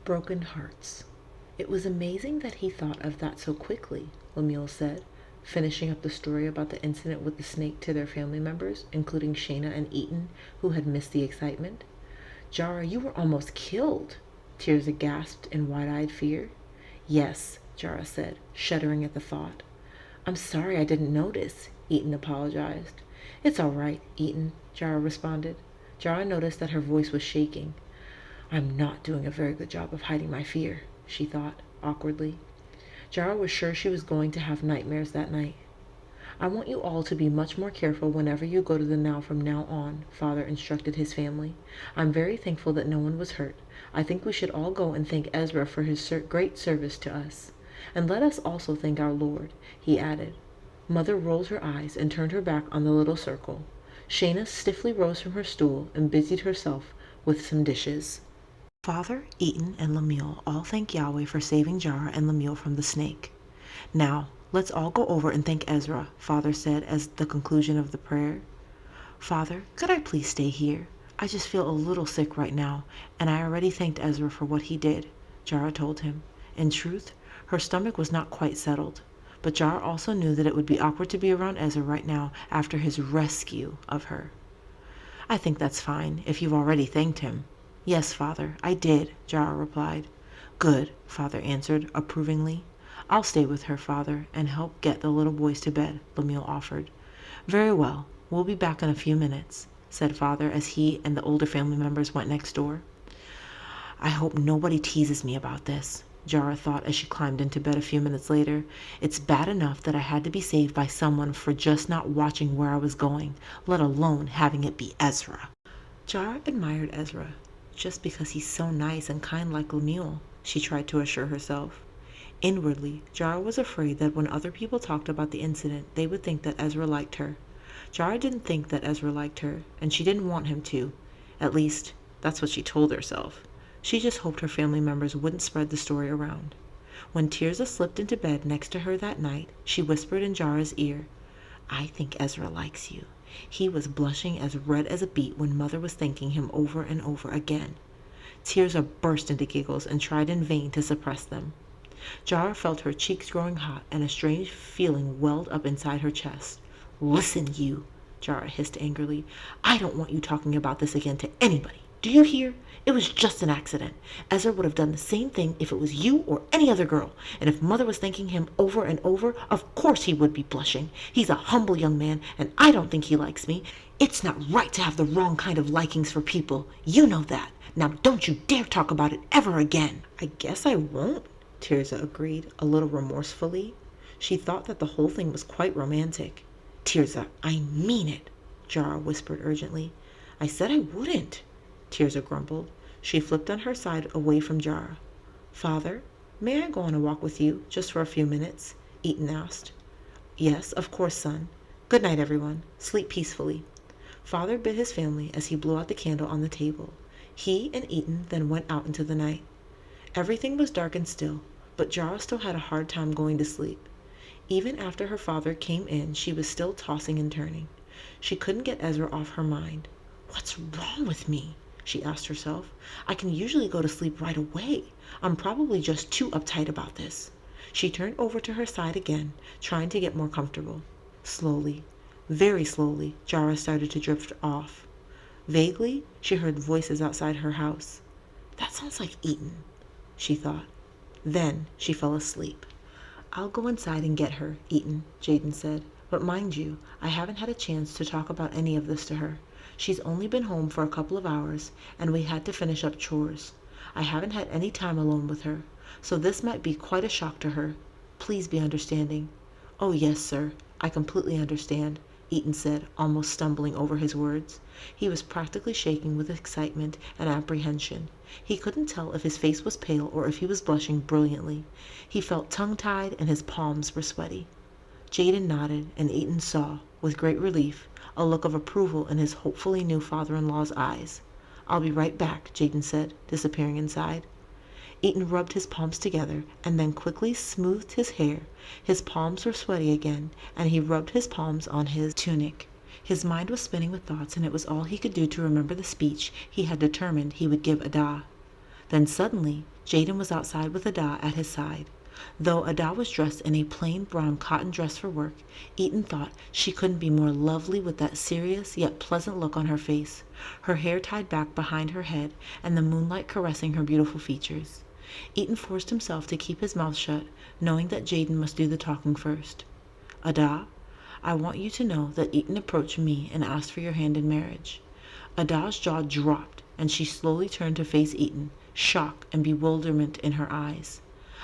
Broken hearts. It was amazing that he thought of that so quickly, Lemuel said, finishing up the story about the incident with the snake to their family members, including Shayna and Eaton, who had missed the excitement. Jara, you were almost killed, Tirza gasped in wide-eyed fear. Yes, Jara said, shuddering at the thought. I'm sorry I didn't notice, Eaton apologized. It's all right, Eaton, Jara responded. Jara noticed that her voice was shaking. I'm not doing a very good job of hiding my fear, she thought, awkwardly. Jara was sure she was going to have nightmares that night. I want you all to be much more careful whenever you go to the Now from now on, Father instructed his family. I'm very thankful that no one was hurt. I think we should all go and thank Ezra for his great service to us. And let us also thank our Lord, he added. Mother rolled her eyes and turned her back on the little circle. Shayna stiffly rose from her stool and busied herself with some dishes. Father, Eaton, and Lemuel all thank Yahweh for saving Jara and Lemuel from the snake. Now, let's all go over and thank Ezra, Father said as the conclusion of the prayer. Father, could I please stay here? I just feel a little sick right now, and I already thanked Ezra for what he did, Jara told him. In truth, her stomach was not quite settled, but Jara also knew that it would be awkward to be around Ezra right now after his rescue of her. I think that's fine, if you've already thanked him. Yes, Father, I did, Jara replied. Good, Father answered approvingly. I'll stay with her, Father, and help get the little boys to bed, Lemuel offered. Very well, we'll be back in a few minutes, said Father as he and the older family members went next door. I hope nobody teases me about this, Jara thought as she climbed into bed a few minutes later. It's bad enough that I had to be saved by someone for just not watching where I was going, let alone having it be Ezra. Jara admired Ezra. Just because he's so nice and kind like Lemuel, she tried to assure herself. Inwardly, Jara was afraid that when other people talked about the incident, they would think that Ezra liked her. Jara didn't think that Ezra liked her, and she didn't want him to. At least, that's what she told herself. She just hoped her family members wouldn't spread the story around. When Tirza slipped into bed next to her that night, she whispered in Jara's ear, I think Ezra likes you. He was blushing as red as a beet when Mother was thanking him over and over again. Tirza burst into giggles and tried in vain to suppress them. Jara felt her cheeks growing hot and a strange feeling welled up inside her chest. Listen, you, Jara hissed angrily. I don't want you talking about this again to anybody. Do you hear? It was just an accident. Ezra would have done the same thing if it was you or any other girl. And if Mother was thanking him over and over, of course he would be blushing. He's a humble young man, and I don't think he likes me. It's not right to have the wrong kind of likings for people. You know that. Now don't you dare talk about it ever again. I guess I won't, Tirza agreed, a little remorsefully. She thought that the whole thing was quite romantic. Tirza, I mean it, Jara whispered urgently. I said I wouldn't, Tirza grumbled. She flipped on her side away from Jara. Father, may I go on a walk with you, just for a few minutes? Eaton asked. Yes, of course, son. Good night, everyone. Sleep peacefully. Father bid his family as he blew out the candle on the table. He and Eaton then went out into the night. Everything was dark and still, but Jara still had a hard time going to sleep. Even after her father came in, she was still tossing and turning. She couldn't get Ezra off her mind. What's wrong with me? She asked herself. I can usually go to sleep right away. I'm probably just too uptight about this. She turned over to her side again, trying to get more comfortable. Slowly, very slowly, Jara started to drift off. Vaguely, she heard voices outside her house. That sounds like Eaton, she thought. Then she fell asleep. I'll go inside and get her, Eaton, Jaden said. But mind you, I haven't had a chance to talk about any of this to her. She's only been home for a couple of hours, and we had to finish up chores. I haven't had any time alone with her, so this might be quite a shock to her. Please be understanding. Oh, yes, sir, I completely understand, Eaton said, almost stumbling over his words. He was practically shaking with excitement and apprehension. He couldn't tell if his face was pale or if he was blushing brilliantly. He felt tongue-tied and his palms were sweaty. Jaden nodded, and Eaton saw, with great relief, a look of approval in his hopefully new father-in-law's eyes. I'll be right back, Jaden said, disappearing inside. Eaton rubbed his palms together and then quickly smoothed his hair. His palms were sweaty again, and he rubbed his palms on his tunic. His mind was spinning with thoughts, and it was all he could do to remember the speech he had determined he would give Ada. Then suddenly, Jaden was outside with Ada at his side. Though Ada was dressed in a plain brown cotton dress for work, Eaton thought she couldn't be more lovely with that serious yet pleasant look on her face, her hair tied back behind her head, and the moonlight caressing her beautiful features. Eaton forced himself to keep his mouth shut, knowing that Jaden must do the talking first. Ada, I want you to know that Eaton approached me and asked for your hand in marriage. Ada's jaw dropped, and she slowly turned to face Eaton, shock and bewilderment in her eyes.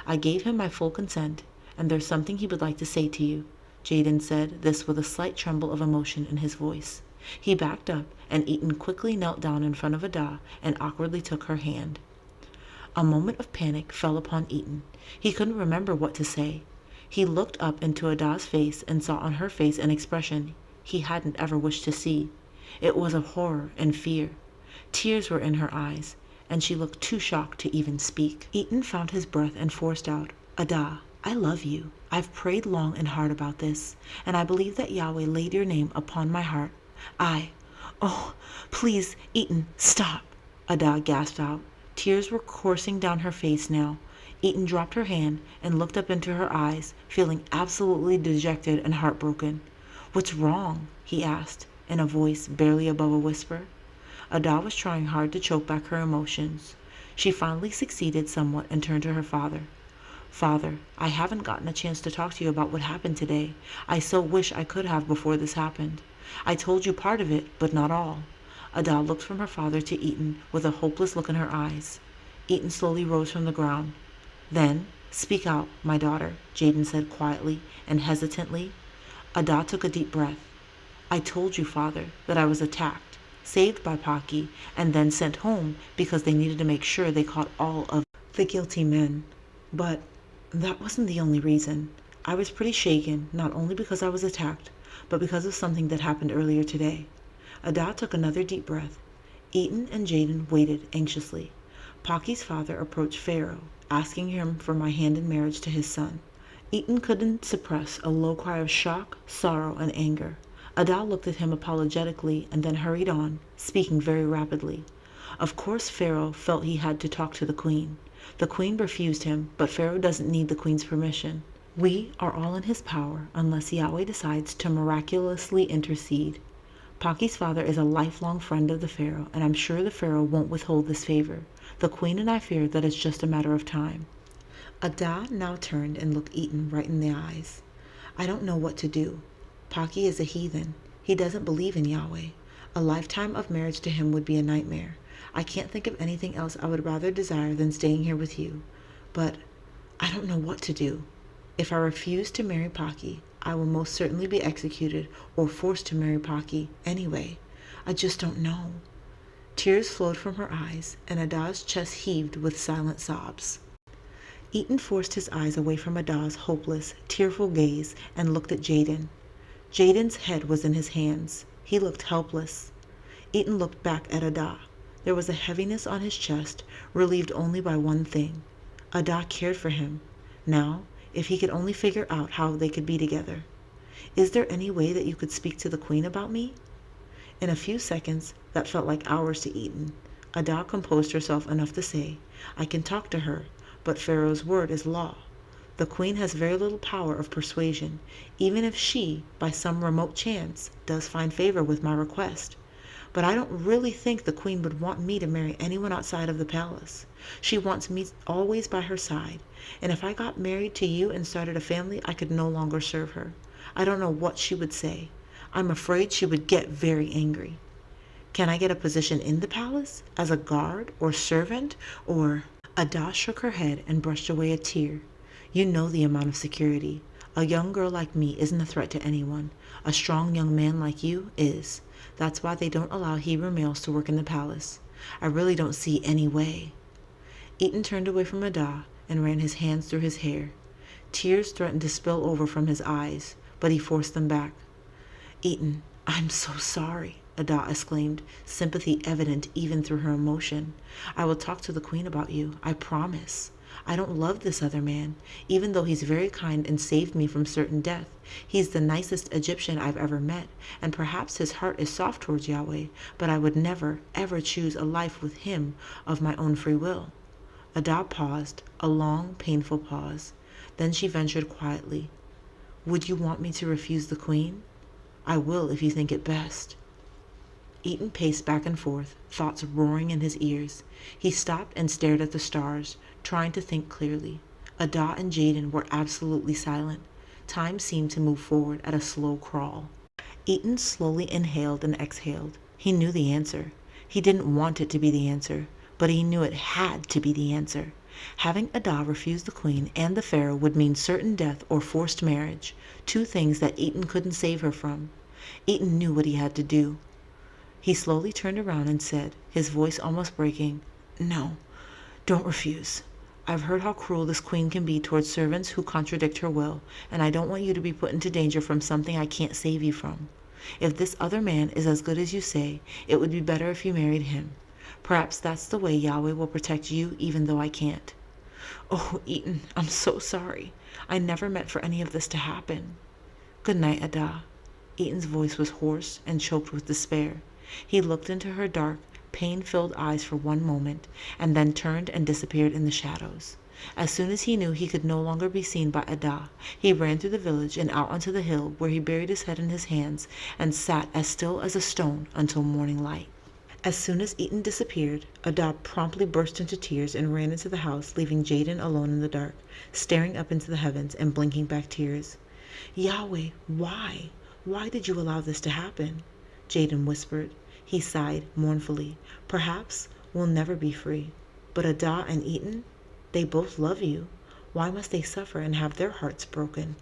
I gave him my full consent, and there's something he would like to say to you. Jaden said this with a slight tremble of emotion in his voice. He backed up, and Eaton quickly knelt down in front of Ada and awkwardly took her hand. A moment of panic fell upon Eaton. He couldn't remember what to say. He looked up into Ada's face and saw on her face an expression he hadn't ever wished to see. It was of horror and fear. Tears were in her eyes, and she looked too shocked to even speak. Eaton found his breath and forced out, Ada, I love you. I've prayed long and hard about this, and I believe that Yahweh laid your name upon my heart. Oh, please, Eaton, stop, Ada gasped out. Tears were coursing down her face now. Eaton dropped her hand and looked up into her eyes, feeling absolutely dejected and heartbroken. What's wrong? He asked, in a voice barely above a whisper. Ada was trying hard to choke back her emotions. She finally succeeded somewhat and turned to her father. Father, I haven't gotten a chance to talk to you about what happened today. I so wish I could have before this happened. I told you part of it, but not all. Ada looked from her father to Eaton with a hopeless look in her eyes. Eaton slowly rose from the ground. Then, speak out, my daughter, Jaden said quietly and hesitantly. Ada took a deep breath. I told you, father, that I was attacked, saved by Pocky, and then sent home because they needed to make sure they caught all of the guilty men. But that wasn't the only reason. I was pretty shaken, not only because I was attacked, but because of something that happened earlier today. Ada took another deep breath. Eaton and Jaden waited anxiously. Pocky's father approached Pharaoh, asking him for my hand in marriage to his son. Eaton couldn't suppress a low cry of shock, sorrow, and anger. Ada looked at him apologetically and then hurried on, speaking very rapidly. Of course Pharaoh felt he had to talk to the queen. The queen refused him, but Pharaoh doesn't need the queen's permission. We are all in his power unless Yahweh decides to miraculously intercede. Pocky's father is a lifelong friend of the Pharaoh, and I'm sure the Pharaoh won't withhold this favor. The queen and I fear that it's just a matter of time. Ada now turned and looked Eaton right in the eyes. I don't know what to do. Pocky is a heathen. He doesn't believe in Yahweh. A lifetime of marriage to him would be a nightmare. I can't think of anything else I would rather desire than staying here with you. But I don't know what to do. If I refuse to marry Pocky, I will most certainly be executed or forced to marry Pocky anyway. I just don't know. Tears flowed from her eyes, and Ada's chest heaved with silent sobs. Eaton forced his eyes away from Ada's hopeless, tearful gaze and looked at Jaden. Jaden's head was in his hands. He looked helpless. Eaton looked back at Ada. There was a heaviness on his chest, relieved only by one thing. Ada cared for him. Now, if he could only figure out how they could be together. Is there any way that you could speak to the queen about me? In a few seconds, that felt like hours to Eaton, Ada composed herself enough to say, I can talk to her, but Pharaoh's word is law. The queen has very little power of persuasion, even if she, by some remote chance, does find favor with my request. But I don't really think the queen would want me to marry anyone outside of the palace. She wants me always by her side, and if I got married to you and started a family, I could no longer serve her. I don't know what she would say. I'm afraid she would get very angry. Can I get a position in the palace, as a guard or servant, or... Ada shook her head and brushed away a tear. You know the amount of security. A young girl like me isn't a threat to anyone. A strong young man like you is. That's why they don't allow Hebrew males to work in the palace. I really don't see any way. Eaton turned away from Ada and ran his hands through his hair. Tears threatened to spill over from his eyes, but he forced them back. Eaton, I'm so sorry, Ada exclaimed, sympathy evident even through her emotion. I will talk to the queen about you, I promise. I don't love this other man, even though he's very kind and saved me from certain death. He's the nicest Egyptian I've ever met, and perhaps his heart is soft towards Yahweh, but I would never, ever choose a life with him of my own free will. Ada paused, a long, painful pause. Then she ventured quietly, "Would you want me to refuse the queen?" "I will, if you think it best." Eaton paced back and forth, thoughts roaring in his ears. He stopped and stared at the stars, trying to think clearly. Ada and Jaden were absolutely silent. Time seemed to move forward at a slow crawl. Eaton slowly inhaled and exhaled. He knew the answer. He didn't want it to be the answer, but he knew it had to be the answer. Having Ada refuse the queen and the pharaoh would mean certain death or forced marriage, two things that Eaton couldn't save her from. Eaton knew what he had to do. He slowly turned around and said, his voice almost breaking, "No, don't refuse. I've heard how cruel this queen can be towards servants who contradict her will, and I don't want you to be put into danger from something I can't save you from. If this other man is as good as you say, it would be better if you married him. Perhaps that's the way Yahweh will protect you even though I can't." "Oh, Eaton, I'm so sorry. I never meant for any of this to happen." "Good night, Ada." Eaton's voice was hoarse and choked with despair. He looked into her dark, pain-filled eyes for one moment, and then turned and disappeared in the shadows. As soon as he knew he could no longer be seen by Ada, he ran through the village and out onto the hill, where he buried his head in his hands and sat as still as a stone until morning light. As soon as Eaton disappeared, Ada promptly burst into tears and ran into the house, leaving Jaden alone in the dark, staring up into the heavens and blinking back tears. "Yahweh, why? Why did you allow this to happen?" Jaden whispered. He sighed mournfully. "Perhaps we'll never be free. But Ada and Eaton, they both love you. Why must they suffer and have their hearts broken?"